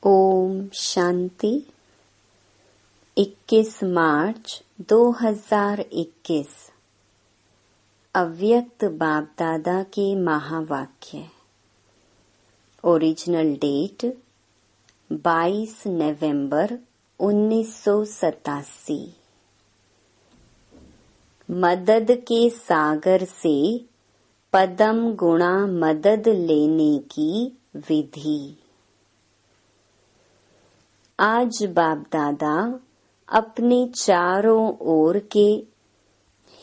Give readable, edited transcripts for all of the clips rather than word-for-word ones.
ओम शांति। 21 मार्च 2021 अव्यक्त बाप दादा के महावाक्य। ओरिजिनल डेट 22 नवंबर 1987। मदद के सागर से पदम गुणा मदद लेने की विधि। आज बाप दादा अपने चारों ओर के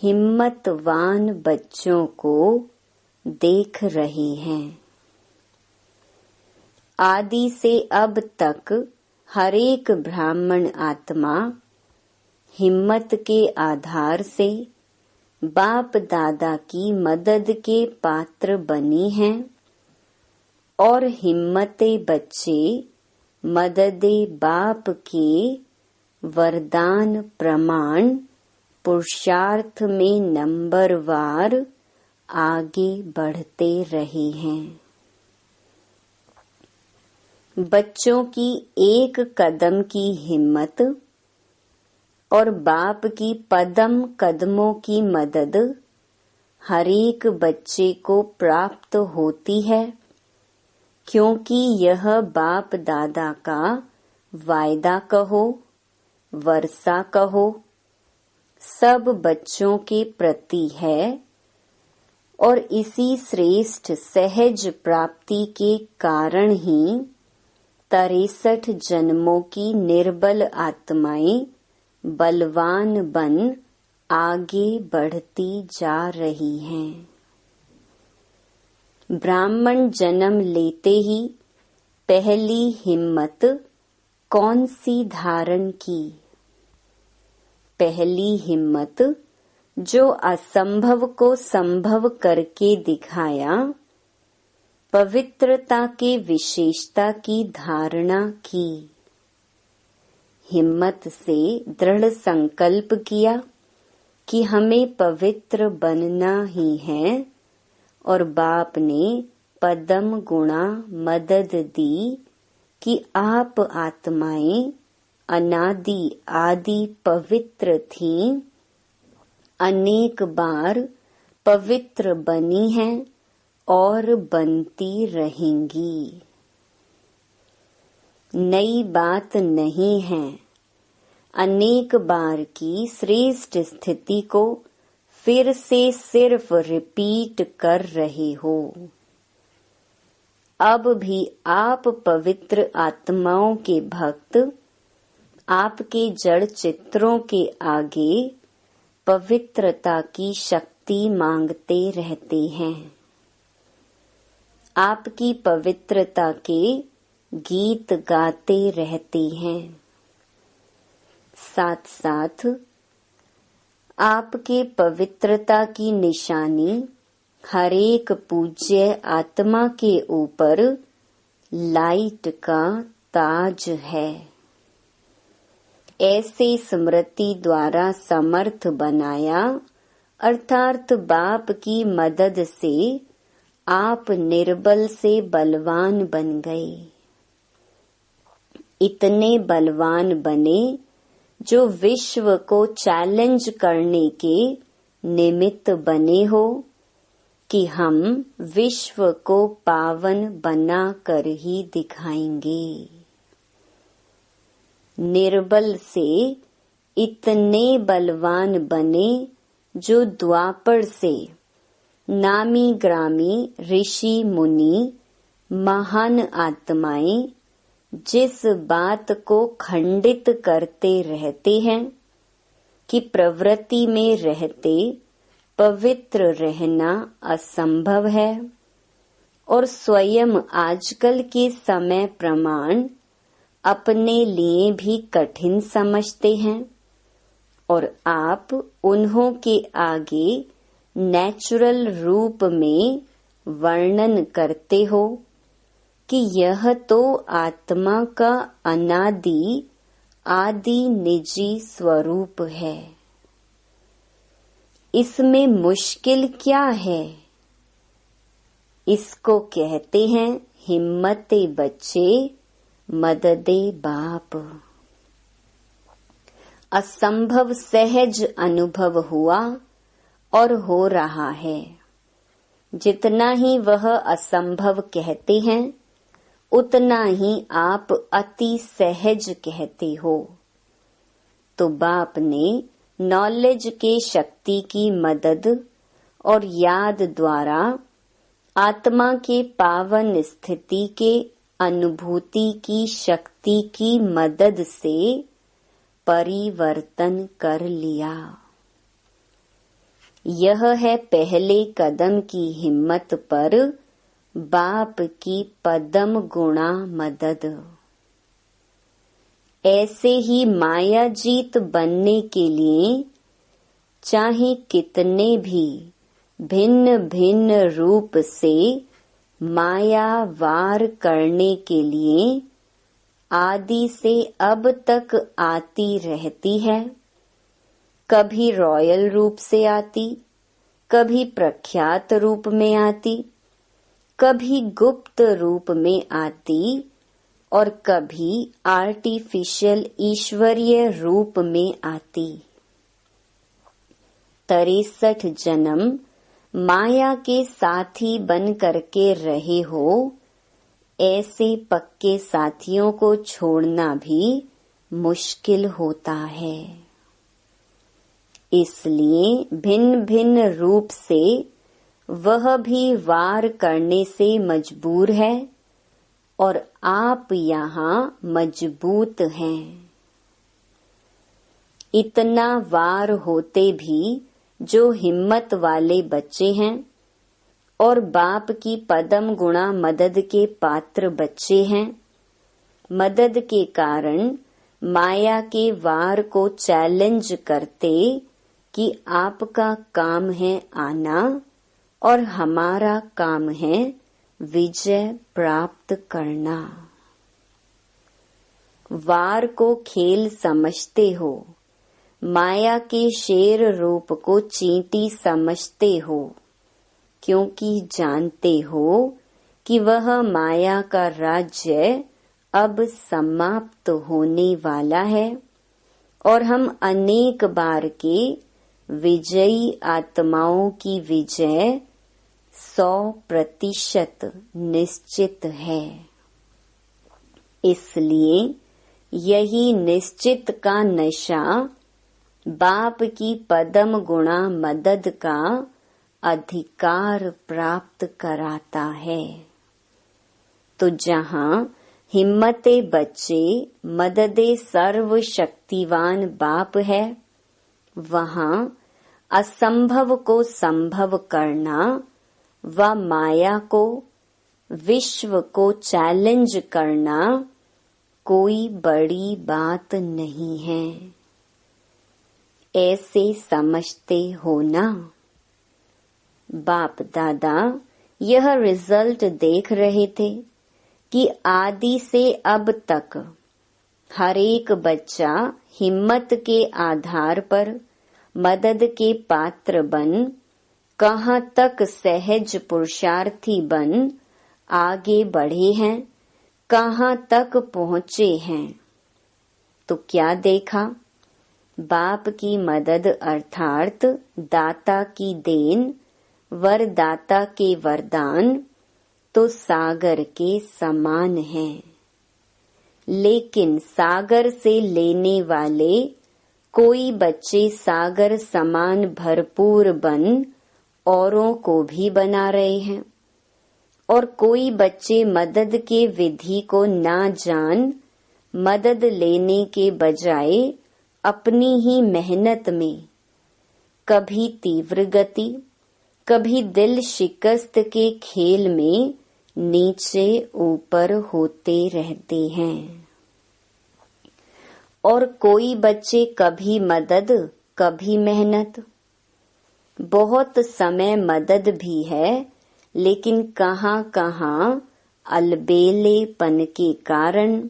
हिम्मतवान बच्चों को देख रहे हैं। आदि से अब तक हर एक ब्राह्मण आत्मा हिम्मत के आधार से बाप दादा की मदद के पात्र बनी हैं और हिम्मते बच्चे मददे बाप के वरदान प्रमाण पुरुषार्थ में नंबरवार आगे बढ़ते रहे हैं। बच्चों की एक कदम की हिम्मत और बाप की पदम कदमों की मदद हर एक बच्चे को प्राप्त होती है, क्योंकि यह बाप दादा का वायदा कहो, वर्षा कहो, सब बच्चों के प्रति है और इसी श्रेष्ठ सहज प्राप्ति के कारण ही 63 जन्मों की निर्बल आत्माएं बलवान बन आगे बढ़ती जा रही हैं। ब्राह्मण जन्म लेते ही पहली हिम्मत कौन सी धारण की? पहली हिम्मत जो असंभव को संभव करके दिखाया, पवित्रता के विशेषता की धारणा की। हिम्मत से दृढ़ संकल्प किया कि हमें पवित्र बनना ही है और बाप ने पदम गुणा मदद दी कि आप आत्माएं अनादि आदि पवित्र थीं, अनेक बार पवित्र बनी हैं और बनती रहेंगी। नई बात नहीं है। अनेक बार की श्रेष्ठ स्थिति को फिर से सिर्फ रिपीट कर रहे हो। अब भी आप पवित्र आत्माओं के भक्त आपके जड़ चित्रों के आगे पवित्रता की शक्ति मांगते रहते हैं। आपकी पवित्रता के गीत गाते रहते हैं। साथ साथ आपके पवित्रता की निशानी हर एक पूज्य आत्मा के ऊपर लाइट का ताज है। ऐसे स्मृति द्वारा समर्थ बनाया, अर्थात बाप की मदद से आप निर्बल से बलवान बन गए। इतने बलवान बने जो विश्व को चैलेंज करने के निमित्त बने हो कि हम विश्व को पावन बना कर ही दिखाएंगे। निर्बल से इतने बलवान बने जो द्वापर से नामी ग्रामी ऋषि मुनि महान आत्माएं जिस बात को खंडित करते रहते हैं कि प्रवृत्ति में रहते पवित्र रहना असंभव है और स्वयं आजकल के समय प्रमाण अपने लिए भी कठिन समझते हैं, और आप उन्हों के आगे नेचुरल रूप में वर्णन करते हो कि यह तो आत्मा का अनादि आदि निजी स्वरूप है। इसमें मुश्किल क्या है? इसको कहते हैं हिम्मते बच्चे मददे बाप। असंभव सहज अनुभव हुआ और हो रहा है। जितना ही वह असंभव कहते हैं उतना ही आप अति सहज कहते हो। तो बाप ने नॉलेज के शक्ति की मदद और याद द्वारा आत्मा के पावन स्थिति के अनुभूति की शक्ति की मदद से परिवर्तन कर लिया। यह है पहले कदम की हिम्मत पर बाप की पदम गुणा मदद। ऐसे ही माया जीत बनने के लिए चाहे कितने भी भिन्न भिन्न रूप से माया वार करने के लिए आदि से अब तक आती रहती है। कभी रॉयल रूप से आती, कभी प्रख्यात रूप में आती, कभी गुप्त रूप में आती और कभी आर्टिफिशियल ईश्वरीय रूप में आती। 63 जन्म माया के साथी बन करके रहे हो। ऐसे पक्के साथियों को छोड़ना भी मुश्किल होता है। इसलिए भिन्न भिन्न रूप से वह भी वार करने से मजबूर है और आप यहाँ मजबूत हैं। इतना वार होते भी जो हिम्मत वाले बच्चे हैं और बाप की पदम गुणा मदद के पात्र बच्चे हैं, मदद के कारण माया के वार को चैलेंज करते कि आपका काम है आना और हमारा काम है विजय प्राप्त करना। वार को खेल समझते हो, माया के शेर रूप को चींटी समझते हो, क्योंकि जानते हो कि वह माया का राज्य अब समाप्त होने वाला है और हम अनेक बार के विजयी आत्माओं की विजय 100% निश्चित है। इसलिए यही निश्चित का नशा बाप की पदम गुणा मदद का अधिकार प्राप्त कराता है। तो जहाँ हिम्मते बच्चे मददे सर्व शक्तिवान बाप है, वहाँ असंभव को संभव करना व माया को, विश्व को चैलेंज करना कोई बड़ी बात नहीं है। ऐसे समझते हो ना? बाप दादा यह रिजल्ट देख रहे थे कि आदि से अब तक हर एक बच्चा हिम्मत के आधार पर मदद के पात्र बन कहाँ तक सहज पुरुषार्थी बन आगे बढ़े हैं, कहाँ तक पहुँचे हैं। तो क्या देखा? बाप की मदद अर्थात दाता की देन, वरदाता के वरदान तो सागर के समान हैं। लेकिन सागर से लेने वाले कोई बच्चे सागर समान भरपूर बन औरों को भी बना रहे हैं और कोई बच्चे मदद के विधि को ना जान मदद लेने के बजाय अपनी ही मेहनत में कभी तीव्र गति, कभी दिल शिकस्त के खेल में नीचे ऊपर होते रहते हैं। और कोई बच्चे कभी मदद कभी मेहनत। बहुत समय मदद भी है, लेकिन कहाँ कहाँ अलबेलेपन के कारण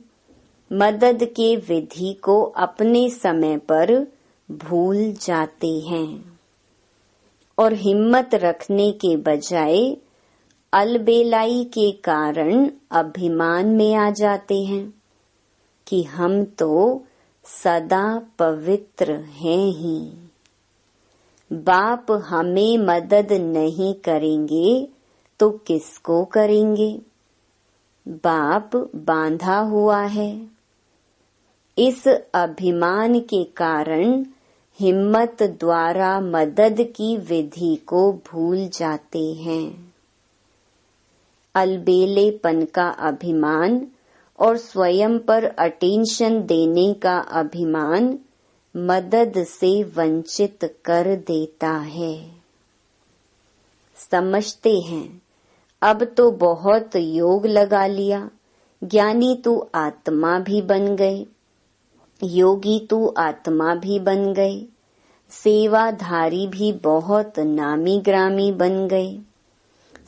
मदद के विधि को अपने समय पर भूल जाते हैं और हिम्मत रखने के बजाय अलबेलाई के कारण अभिमान में आ जाते हैं कि हम तो सदा पवित्र हैं ही। बाप हमें मदद नहीं करेंगे तो किसको करेंगे? बाप बांधा हुआ है। इस अभिमान के कारण हिम्मत द्वारा मदद की विधि को भूल जाते हैं। अलबेलेपन का अभिमान और स्वयं पर अटेंशन देने का अभिमान मदद से वंचित कर देता है। समझते हैं अब तो बहुत योग लगा लिया, ज्ञानी तू आत्मा भी बन गए, योगी तू आत्मा भी बन गए, सेवाधारी भी बहुत नामी ग्रामी बन गए,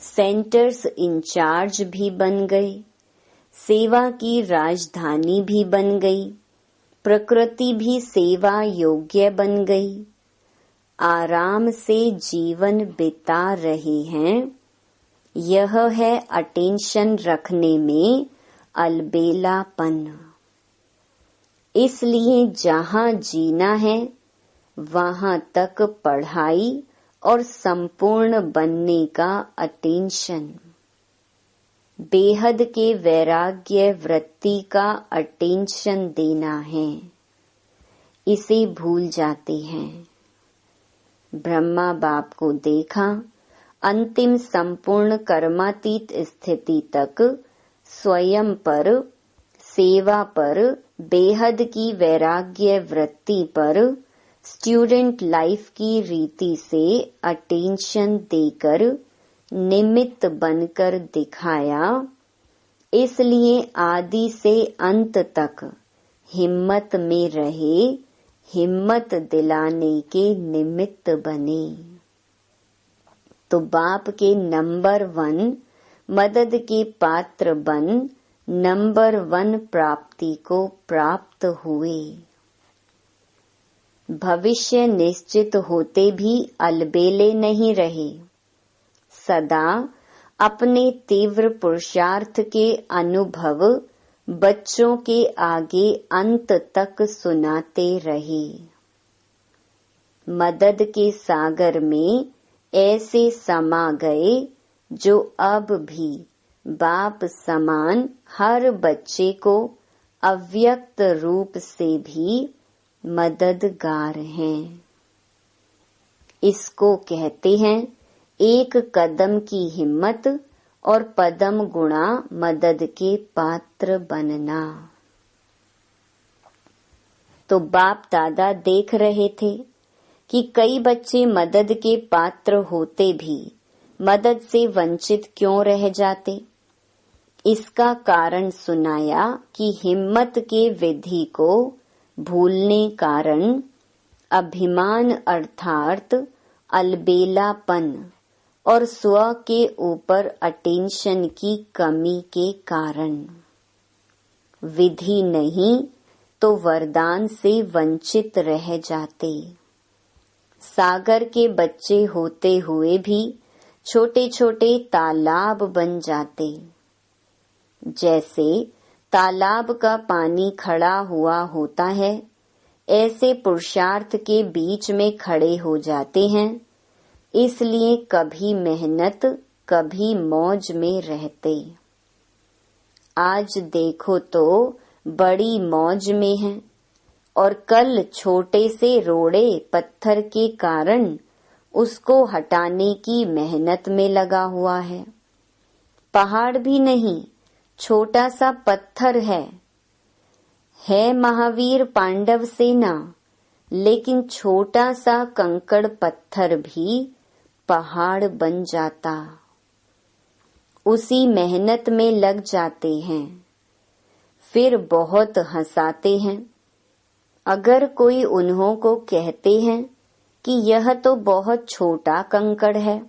सेंटर्स इंचार्ज भी बन गए, सेवा की राजधानी भी बन गई, प्रकृति भी सेवा योग्य बन गई, आराम से जीवन बिता रहे हैं। यह है अटेंशन रखने में अलबेलापन। इसलिए जहाँ जीना है वहाँ तक पढ़ाई और संपूर्ण बनने का अटेंशन, बेहद के वैराग्य वृत्ति का अटेंशन देना है। इसे भूल जाते हैं। ब्रह्मा बाप को देखा, अंतिम संपूर्ण कर्मातीत स्थिति तक स्वयं पर, सेवा पर, बेहद की वैराग्य वृत्ति पर, स्टूडेंट लाइफ की रीति से अटेंशन देकर निमित्त बनकर दिखाया। इसलिए आदि से अंत तक हिम्मत में रहे, हिम्मत दिलाने के निमित्त बने। तो बाप के नंबर 1 मदद के पात्र बन नंबर 1 प्राप्ति को प्राप्त हुए। भविष्य निश्चित होते भी अलबेले नहीं रहे, सदा अपने तीव्र पुरुषार्थ के अनुभव बच्चों के आगे अंत तक सुनाते रहे। मदद के सागर में ऐसे समा गए जो अब भी बाप समान हर बच्चे को अव्यक्त रूप से भी मददगार हैं। इसको कहते हैं एक कदम की हिम्मत और पदम गुणा मदद के पात्र बनना। तो बाप दादा देख रहे थे कि कई बच्चे मदद के पात्र होते भी मदद से वंचित क्यों रह जाते। इसका कारण सुनाया कि हिम्मत के विधि को भूलने कारण अभिमान अर्थात अलबेलापन और स्व के ऊपर अटेंशन की कमी के कारण। विधि नहीं तो वरदान से वंचित रह जाते। सागर के बच्चे होते हुए भी छोटे छोटे तालाब बन जाते। जैसे तालाब का पानी खड़ा हुआ होता है, ऐसे पुरुषार्थ के बीच में खड़े हो जाते हैं। इसलिए कभी मेहनत कभी मौज में रहते। आज देखो तो बड़ी मौज में है और कल छोटे से रोड़े पत्थर के कारण उसको हटाने की मेहनत में लगा हुआ है। पहाड़ भी नहीं, छोटा सा पत्थर है महावीर पांडव सेना, लेकिन छोटा सा कंकड़ पत्थर भी पहाड़ बन जाता। उसी मेहनत में लग जाते हैं, फिर बहुत हंसाते हैं। अगर कोई उन्हों को कहते हैं कि यह तो बहुत छोटा कंकड़ है,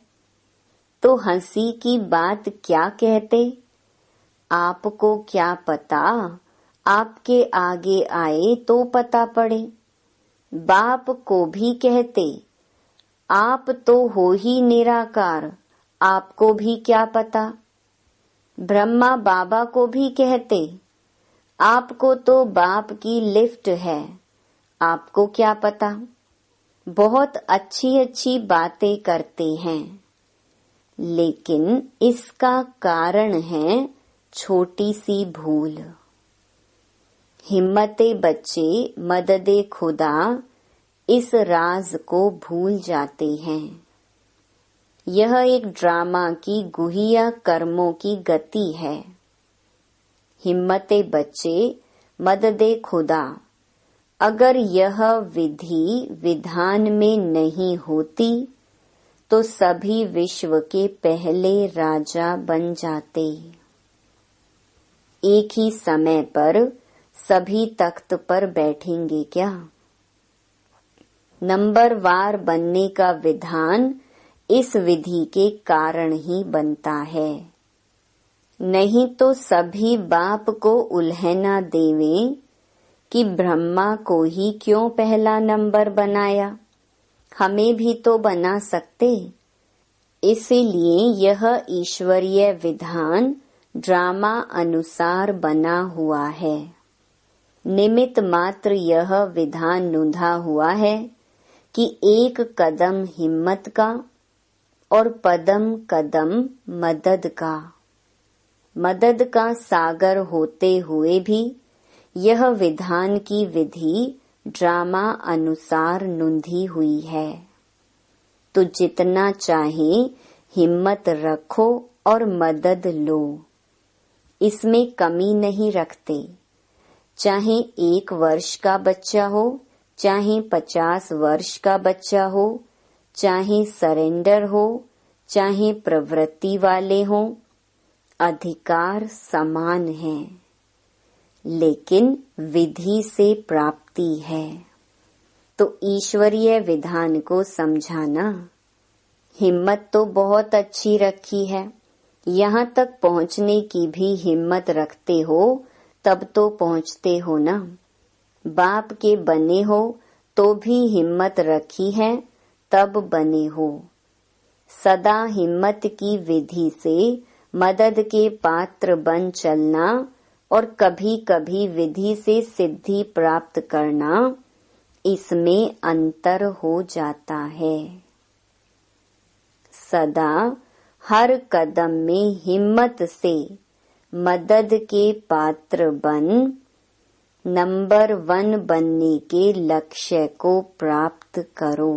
तो हंसी की बात क्या कहते। आपको क्या पता, आपके आगे आए तो पता पड़े। बाप को भी कहते, आप तो हो ही निराकार, आपको भी क्या पता। ब्रह्मा बाबा को भी कहते, आपको तो बाप की लिफ्ट है, आपको क्या पता। बहुत अच्छी अच्छी बातें करते हैं, लेकिन इसका कारण है छोटी सी भूल। हिम्मते बच्चे मददे खुदा इस राज को भूल जाते हैं। यह एक ड्रामा की गुहिया कर्मों की गति है। हिम्मते बच्चे मददे खुदा, अगर यह विधि विधान में नहीं होती तो सभी विश्व के पहले राजा बन जाते। एक ही समय पर सभी तख्त पर बैठेंगे क्या? नंबरवार बनने का विधान इस विधि के कारण ही बनता है, नहीं तो सभी बाप को उल्हना देवें कि ब्रह्मा को ही क्यों पहला नंबर बनाया, हमें भी तो बना सकते। इसीलिए यह ईश्वरीय विधान ड्रामा अनुसार बना हुआ है। निमित्त मात्र यह विधान नूंधा हुआ है कि एक कदम हिम्मत का और पदम कदम मदद का। मदद का सागर होते हुए भी यह विधान की विधि ड्रामा अनुसार नूंधी हुई है। तो जितना चाहे हिम्मत रखो और मदद लो, इसमें कमी नहीं रखते। चाहे 1 वर्ष का बच्चा हो, चाहे 50 वर्ष का बच्चा हो, चाहे सरेंडर हो, चाहे प्रवृत्ति वाले हो, अधिकार समान है, लेकिन विधि से प्राप्ति है। तो ईश्वरीय विधान को समझाना। हिम्मत तो बहुत अच्छी रखी है, यहाँ तक पहुँचने की भी हिम्मत रखते हो तब तो पहुँचते हो ना। बाप के बने हो तो भी हिम्मत रखी है, तब बने हो। सदा हिम्मत की विधि से मदद के पात्र बन चलना और कभी कभी विधि से सिद्धि प्राप्त करना, इसमें अंतर हो जाता है। सदा हर कदम में हिम्मत से मदद के पात्र बन नंबर 1 बनने के लक्ष्य को प्राप्त करो।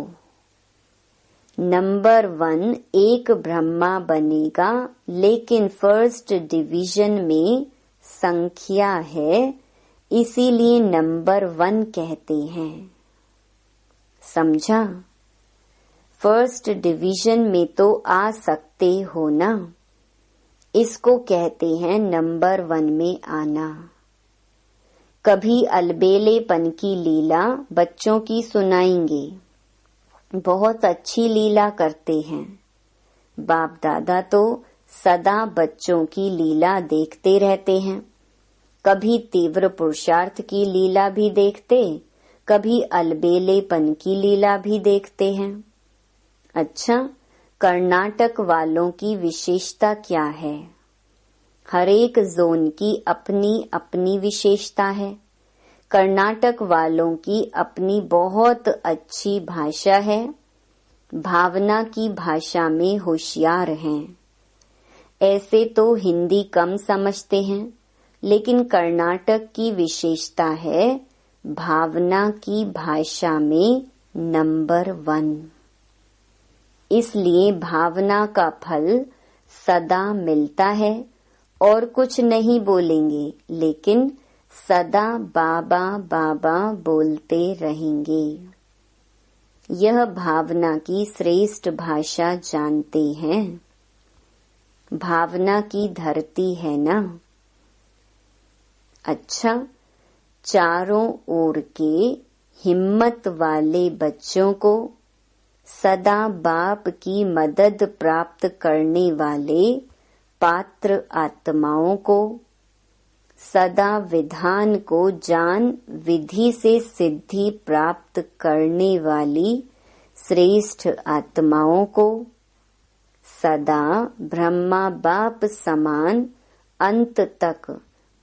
नंबर 1 एक ब्रह्मा बनेगा, लेकिन फर्स्ट डिवीजन में संख्या है, इसीलिए नंबर 1 कहते हैं। समझा? फर्स्ट डिवीजन में तो आ सकते हो ना, इसको कहते हैं नंबर 1 में आना। कभी अलबेलेपन की लीला बच्चों की सुनाएंगे, बहुत अच्छी लीला करते हैं। बाप दादा तो सदा बच्चों की लीला देखते रहते हैं। कभी तीव्र पुरुषार्थ की लीला भी देखते, कभी अलबेलेपन की लीला भी देखते हैं। अच्छा, कर्नाटक वालों की विशेषता क्या है? हर एक जोन की अपनी अपनी विशेषता है। कर्नाटक वालों की अपनी बहुत अच्छी भाषा है, भावना की भाषा में होशियार हैं। ऐसे तो हिंदी कम समझते हैं, लेकिन कर्नाटक की विशेषता है भावना की भाषा में नंबर 1। इसलिए भावना का फल सदा मिलता है और कुछ नहीं बोलेंगे, लेकिन सदा बाबा बाबा बोलते रहेंगे। यह भावना की श्रेष्ठ भाषा जानते हैं। भावना की धरती है ना। अच्छा, चारों ओर के हिम्मत वाले बच्चों को, सदा बाप की मदद प्राप्त करने वाले पात्र आत्माओं को, सदा विधान को जान विधि से सिद्धि प्राप्त करने वाली श्रेष्ठ आत्माओं को, सदा ब्रह्मा बाप समान अंत तक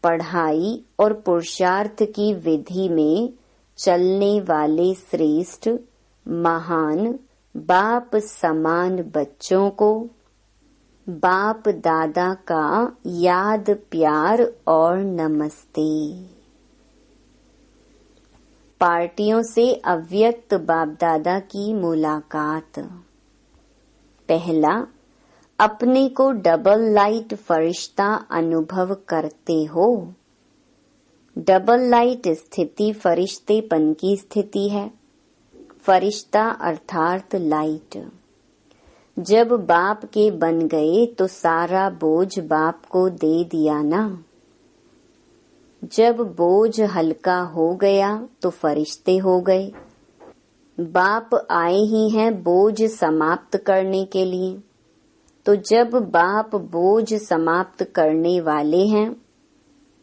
पढ़ाई और पुरुषार्थ की विधि में चलने वाले श्रेष्ठ महान बाप समान बच्चों को बाप दादा का याद प्यार और नमस्ते। पार्टियों से अव्यक्त बाप दादा की मुलाकात। पहला, अपने को डबल लाइट फरिश्ता अनुभव करते हो। डबल लाइट स्थिति फरिश्तेपन की स्थिति है। फरिश्ता अर्थात लाइट। जब बाप के बन गए तो सारा बोझ बाप को दे दिया ना। जब बोझ हल्का हो गया तो फरिश्ते हो गए। बाप आए ही हैं बोझ समाप्त करने के लिए। तो जब बाप बोझ समाप्त करने वाले हैं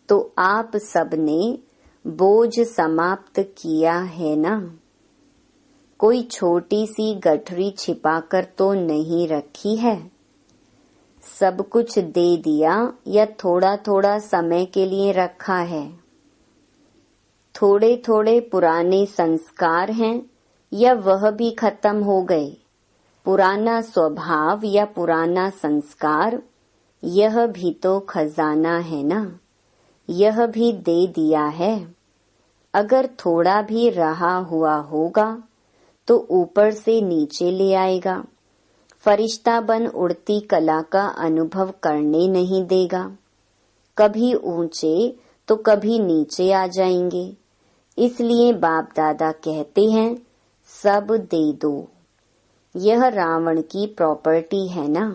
तो आप सबने बोझ समाप्त किया है ना। कोई छोटी सी गठरी छिपाकर तो नहीं रखी है। सब कुछ दे दिया या थोड़ा थोड़ा समय के लिए रखा है। थोड़े थोड़े पुराने संस्कार हैं या वह भी खत्म हो गए। पुराना स्वभाव या पुराना संस्कार, यह भी तो खजाना है ना। यह भी दे दिया है। अगर थोड़ा भी रहा हुआ होगा तो ऊपर से नीचे ले आएगा। फरिश्ता बन उड़ती कला का अनुभव करने नहीं देगा। कभी ऊंचे तो कभी नीचे आ जाएंगे। इसलिए बाप दादा कहते हैं सब दे दो। यह रावण की प्रॉपर्टी है ना।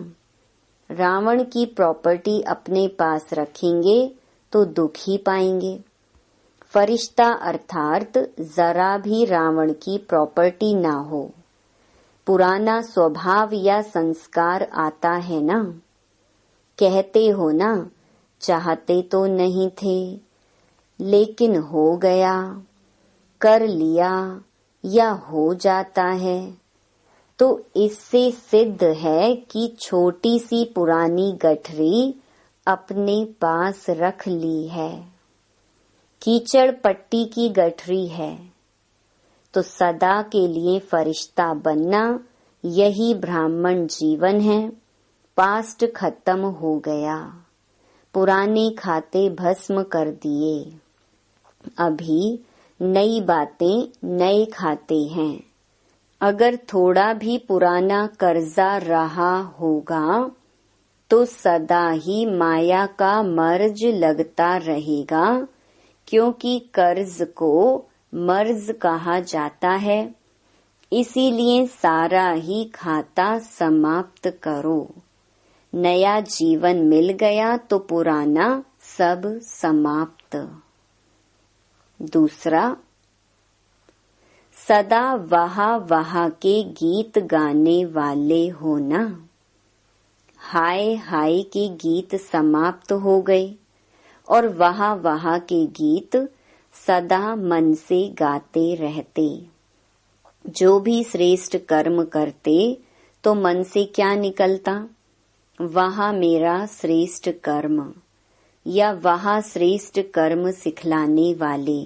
रावण की प्रॉपर्टी अपने पास रखेंगे तो दुख ही पाएंगे। फरिश्ता अर्थात जरा भी रावण की प्रॉपर्टी ना हो। पुराना स्वभाव या संस्कार आता है ना। कहते हो ना, चाहते तो नहीं थे लेकिन हो गया, कर लिया या हो जाता है। तो इससे सिद्ध है कि छोटी सी पुरानी गठरी अपने पास रख ली है। कीचड़ पट्टी की गठरी है। तो सदा के लिए फरिश्ता बनना यही ब्राह्मण जीवन है। पास्ट खत्म हो गया। पुराने खाते भस्म कर दिए। अभी नई बातें नए खाते हैं। अगर थोड़ा भी पुराना कर्जा रहा होगा तो सदा ही माया का मर्ज लगता रहेगा, क्योंकि कर्ज को मर्ज कहा जाता है। इसीलिए सारा ही खाता समाप्त करो। नया जीवन मिल गया तो पुराना सब समाप्त। दूसरा, सदा वहा वहा के गीत गाने वाले होना। हाय हाय के गीत समाप्त हो गए और वहा वहा के गीत सदा मन से गाते रहते। जो भी श्रेष्ठ कर्म करते तो मन से क्या निकलता? वहा मेरा श्रेष्ठ कर्म, या वहा श्रेष्ठ कर्म सिखलाने वाले,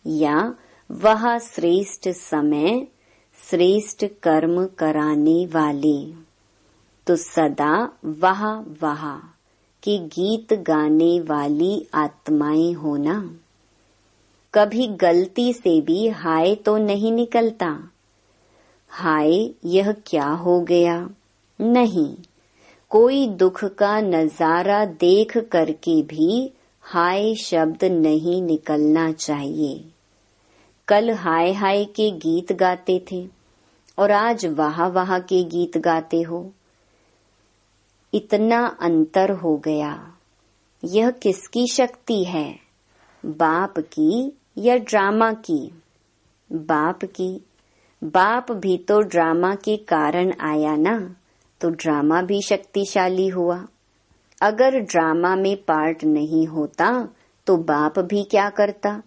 या वह श्रेष्ठ समय श्रेष्ठ कर्म कराने वाले। तो सदा वह वहा के गीत गाने वाली आत्माएं होना। कभी गलती से भी हाय तो नहीं निकलता। हाय यह क्या हो गया? नहीं, कोई दुख का नजारा देख करके भी हाय शब्द नहीं निकलना चाहिए। कल हाय हाय के गीत गाते थे और आज वाह वाह के गीत गाते हो। इतना अंतर हो गया। यह किसकी शक्ति है? बाप की या ड्रामा की? बाप की। बाप भी तो ड्रामा के कारण आया ना, तो ड्रामा भी शक्तिशाली हुआ। अगर ड्रामा में पार्ट नहीं होता तो बाप भी क्या करता?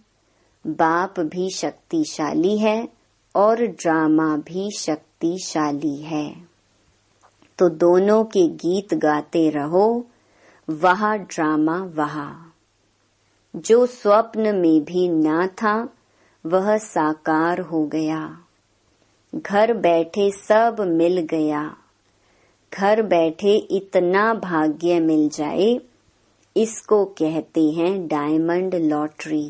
बाप भी शक्तिशाली है और ड्रामा भी शक्तिशाली है। तो दोनों के गीत गाते रहो, वहा ड्रामा वहा। जो स्वप्न में भी ना था वह साकार हो गया। घर बैठे सब मिल गया। घर बैठे इतना भाग्य मिल जाए, इसको कहते हैं डायमंड लॉटरी।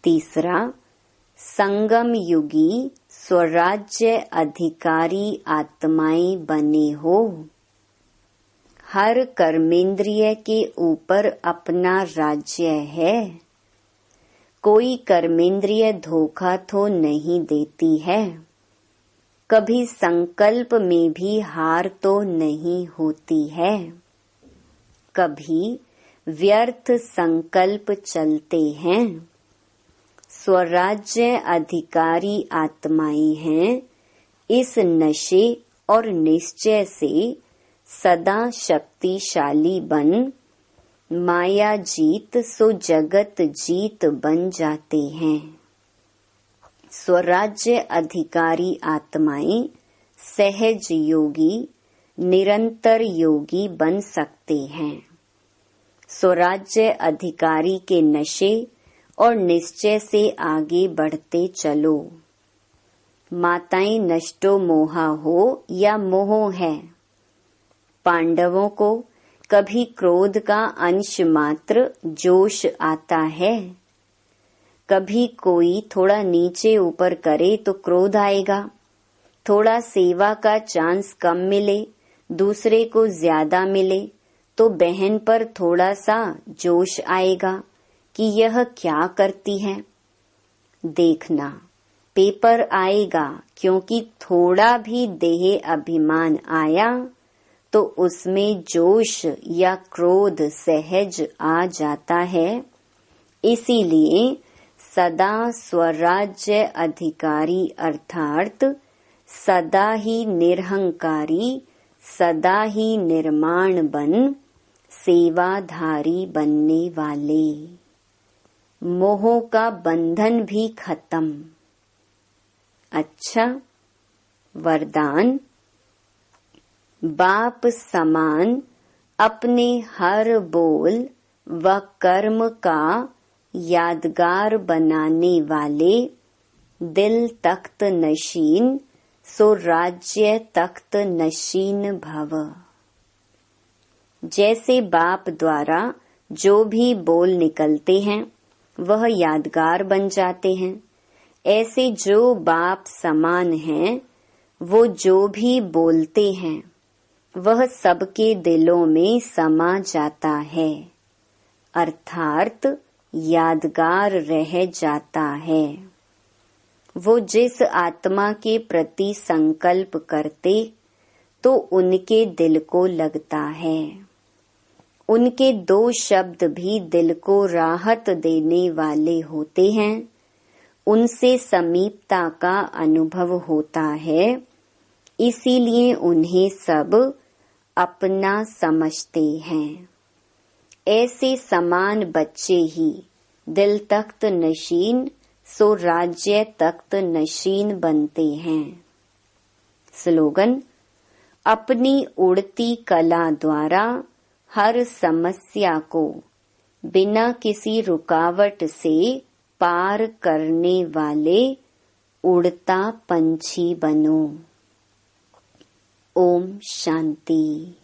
तीसरा, संगम युगी स्वराज्य अधिकारी आत्माएं बने हो। हर कर्मेंद्रिय के ऊपर अपना राज्य है। कोई कर्मेंद्रिय धोखा तो नहीं देती है। कभी संकल्प में भी हार तो नहीं होती है। कभी व्यर्थ संकल्प चलते हैं। स्वराज्य अधिकारी आत्माएं हैं। इस नशे और निश्चय से सदा शक्तिशाली बन माया जीत सो जगत जीत बन जाते हैं। स्वराज्य अधिकारी आत्माएं सहज योगी, निरंतर योगी बन सकते हैं। स्वराज्य अधिकारी के नशे और निश्चय से आगे बढ़ते चलो। माताएं नष्टो मोहा हो या मोह है। पांडवों को कभी क्रोध का अंश मात्र जोश आता है। कभी कोई थोड़ा नीचे ऊपर करे तो क्रोध आएगा। थोड़ा सेवा का चांस कम मिले, दूसरे को ज्यादा मिले तो बहन पर थोड़ा सा जोश आएगा कि यह क्या करती है। देखना, पेपर आएगा, क्योंकि थोड़ा भी देह अभिमान आया तो उसमें जोश या क्रोध सहज आ जाता है। इसीलिए सदा स्वराज्य अधिकारी अर्थात सदा ही निरहंकारी, सदा ही निर्माण बन सेवाधारी बनने वाले। मोह का बंधन भी खत्म। अच्छा, वरदान। बाप समान अपने हर बोल व कर्म का यादगार बनाने वाले, दिल तख्त नशीन सो राज्य तख्त नशीन भव। जैसे बाप द्वारा जो भी बोल निकलते हैं वह यादगार बन जाते हैं, ऐसे जो बाप समान हैं वो जो भी बोलते हैं वह सबके दिलों में समा जाता है, अर्थात यादगार रह जाता है। वो जिस आत्मा के प्रति संकल्प करते तो उनके दिल को लगता है। उनके दो शब्द भी दिल को राहत देने वाले होते हैं। उनसे समीपता का अनुभव होता है, इसीलिए उन्हें सब अपना समझते हैं। ऐसे समान बच्चे ही दिल तख्त नशीन सो राज्य तख्त नशीन बनते हैं। स्लोगन, अपनी उड़ती कला द्वारा हर समस्या को बिना किसी रुकावट से पार करने वाले उड़ता पंछी बनो। ओम शांति।